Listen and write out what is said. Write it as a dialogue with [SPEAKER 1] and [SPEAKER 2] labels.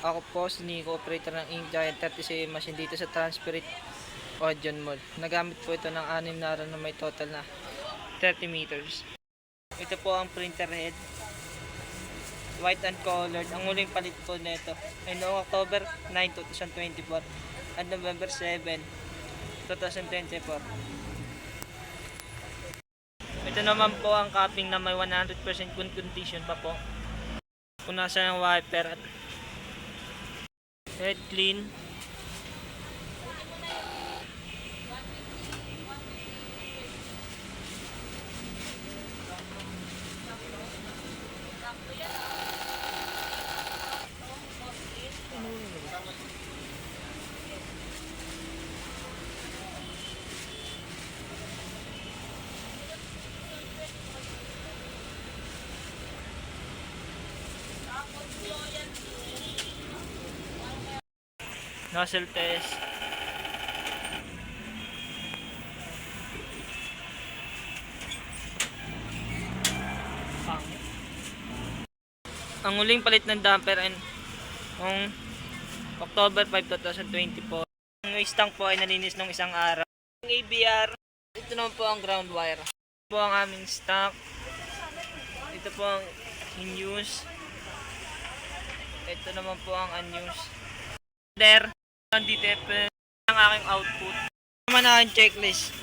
[SPEAKER 1] Ako po si Nico, operator ng Ink Giant 30 machine dito sa Transferit Odeon Mall. Nagamit po ito ng 6 na araw na may total na 30 meters. Ito po ang printer head. White and colored. Ang huling palit po nito ay noong October 9, 2024 at November 7, 2024. Ito naman po ang capping na may 100% good condition pa po. Punasan ng wiper at head clean. Nozzle test. Ang huling palit ng damper ay noong October 5, 2024. Ang waste tank po ay nalinis nung isang araw. Ang ABR, ito naman po ang ground wire. Ito po ang aming stock. Ito po ang in-use. Ito naman po ang unused. There, ang DTF ang aking output. Ito naman ang aking checklist.